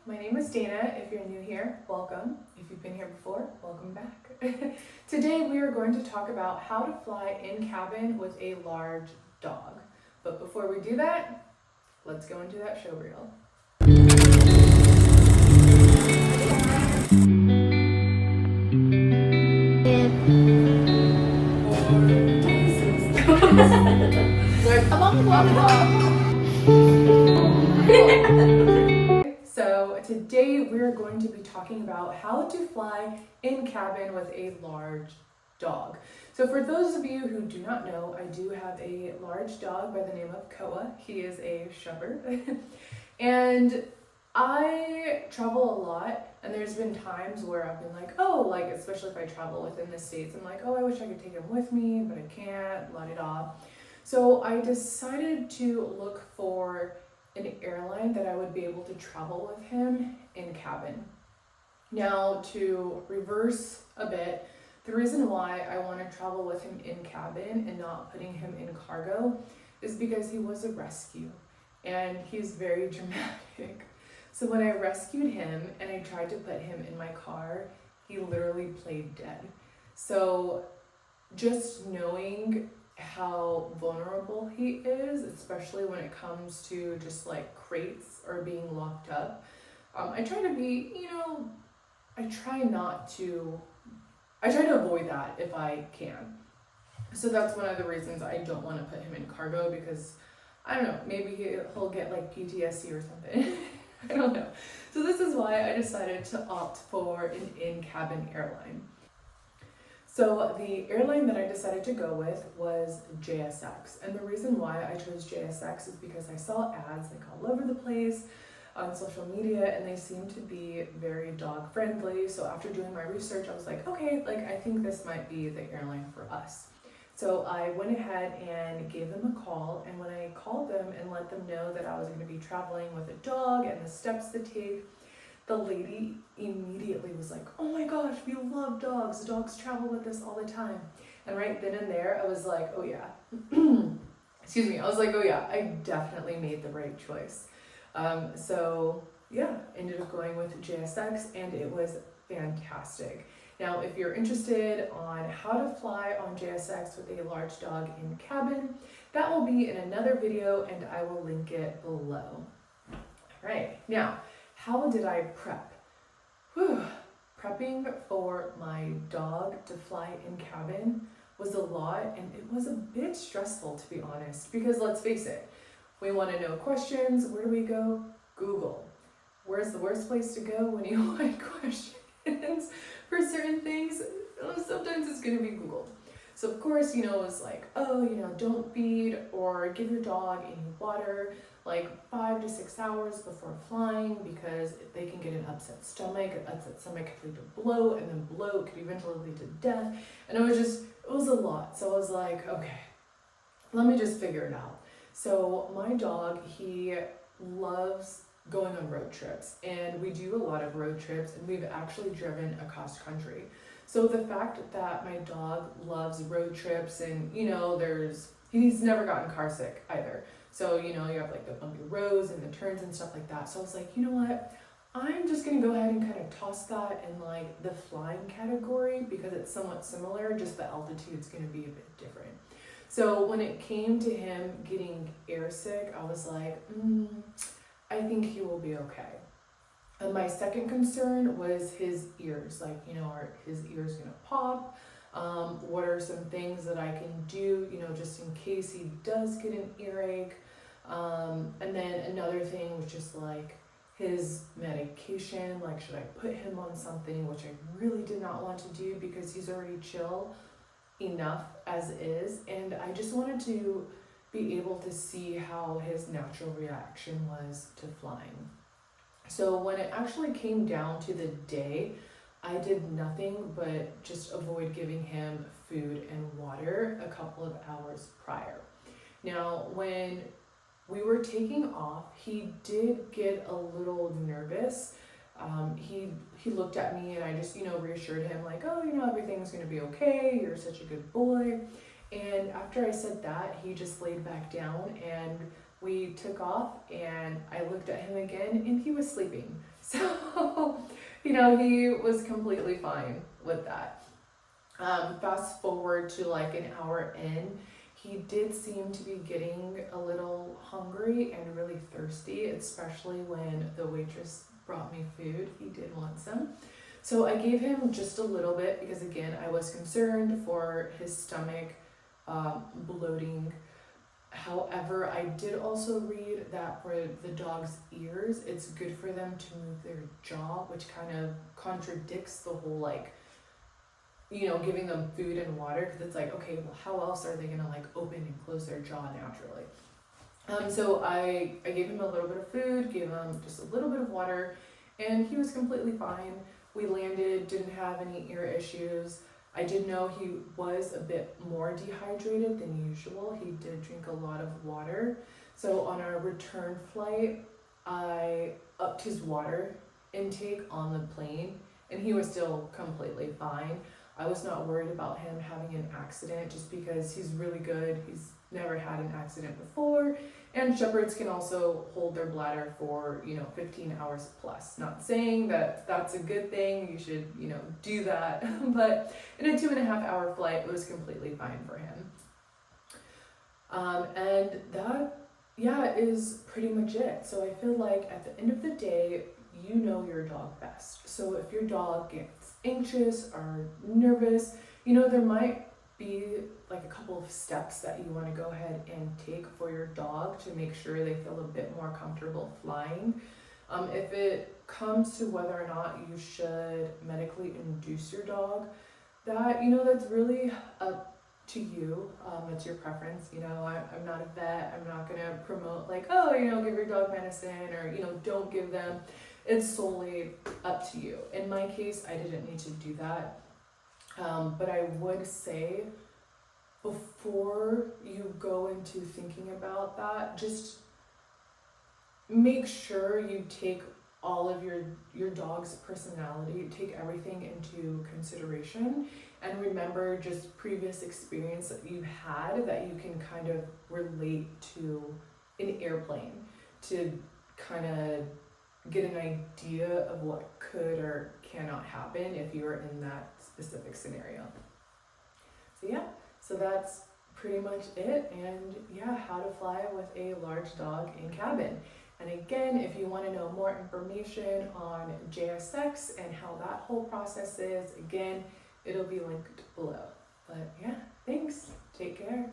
my name is Dana. If you're new here, welcome. If you've been here before, welcome back. Today we are going to talk about how to fly in cabin with a large dog. But before we do that, let's go into that show reel. So today we're going to be talking about how to fly in cabin with a large dog. So for those of you who do not know, I do have a large dog by the name of Koa. He is a shepherd. And I travel a lot, and there's been times where I've been like, especially if I travel within the States, I'm like, I wish I could take him with me, but I can't, la-di-da. So I decided to look for an airline that I would be able to travel with him in cabin. Now, to reverse a bit, the reason why I want to travel with him in cabin and not putting him in cargo is because he was a rescue and he's very dramatic. So when I rescued him and I tried to put him in my car, he literally played dead. So just knowing how vulnerable he is, especially when it comes to just like crates or being locked up, I try to be, I try to avoid that if I can. So that's one of the reasons I don't want to put him in cargo, because I don't know, maybe he'll get like PTSD or something. I don't know. So this is why I decided to opt for an in-cabin airline. So the airline that I decided to go with was JSX. And the reason why I chose JSX is because I saw ads like all over the place on social media, and they seem to be very dog friendly. So after doing my research, I was like, okay, I think this might be the airline for us. So I went ahead and gave them a call, and when I called them and let them know that I was going to be traveling with a dog and the steps to take, the lady immediately was like, oh my gosh, we love dogs. Dogs travel with us all the time. And right then and there, I was like, oh yeah. Excuse me. I was like, oh yeah, I definitely made the right choice. So yeah, ended up going with JSX, and it was fantastic. Now, if you're interested on how to fly on JSX with a large dog in cabin, that will be in another video, and I will link it below. All right, now, how did I prep? Prepping for my dog to fly in cabin was a lot, and it was a bit stressful, to be honest, because let's face it, we want to know questions. Where do we go? Google. Where's the worst place to go when you want questions for certain things? Sometimes it's going to be Googled. So of course, it was like, don't feed or give your dog any water like 5 to 6 hours before flying, because they can get an upset stomach. An upset stomach could lead to bloat, and then bloat could eventually lead to death. And it was a lot. So I was like, okay, let me just figure it out. So my dog, he loves going on road trips, and we do a lot of road trips, and we've actually driven across country. So the fact that my dog loves road trips, and he's never gotten car sick either. So you have like the bumpy roads and the turns and stuff like that. So I was like, you know what? I'm just gonna go ahead and kind of toss that in like the flying category, because it's somewhat similar, just the altitude's gonna be a bit different. So when it came to him getting airsick, I was like, I think he will be okay. And my second concern was his ears. Are his ears gonna pop? What are some things that I can do, just in case he does get an earache? And then another thing was just like his medication. Should I put him on something, which I really did not want to do because he's already chill enough as is, and I just wanted to be able to see how his natural reaction was to flying. So when it actually came down to the day, I did nothing but just avoid giving him food and water a couple of hours prior. Now, when we were taking off, he did get a little nervous. He looked at me, and I just, reassured him like, everything's going to be okay. You're such a good boy. And after I said that, he just laid back down, and we took off, and I looked at him again, and he was sleeping. So, you know, he was completely fine with that. Fast forward to like an hour in, he did seem to be getting a little hungry and really thirsty, especially when the waitress brought me food. He did want some. So I gave him just a little bit because, again, I was concerned for his stomach bloating. However, I did also read that for the dog's ears, it's good for them to move their jaw, which kind of contradicts the whole like, you know, giving them food and water, because it's like, okay, well, how else are they gonna like open and close their jaw naturally? So I gave him a little bit of food, gave him just a little bit of water, and he was completely fine. We landed, didn't have any ear issues. I did know he was a bit more dehydrated than usual. He did drink a lot of water. So on our return flight, I upped his water intake on the plane, and he was still completely fine. I was not worried about him having an accident just because he's really good. He's never had an accident before, and shepherds can also hold their bladder for, you know, 15 hours plus. Not saying that that's a good thing, you should, you know, do that, but in a 2.5 hour flight, it was completely fine for him. And that, yeah, is pretty much it. So I feel like at the end of the day, you know your dog best. So if your dog gets anxious or nervous, you know, there might be like a couple of steps that you want to go ahead and take for your dog to make sure they feel a bit more comfortable flying. If it comes to whether or not you should medically induce your dog, that, you know, that's really up to you. It's your preference. You know, I'm not a vet. I'm not going to promote like, oh, you know, give your dog medicine, or, you know, don't give them. It's solely up to you. In my case, I didn't need to do that. But I would say, before you go into thinking about that, just make sure you take all of your dog's personality, take everything into consideration, and remember just previous experience that you had that you can kind of relate to an airplane, to kind of get an idea of what could or cannot happen if you were in that specific scenario. So yeah, so that's pretty much it. And yeah, how to fly with a large dog in cabin. And again, if you want to know more information on JSX and how that whole process is, again, it'll be linked below. But yeah, thanks. Take care.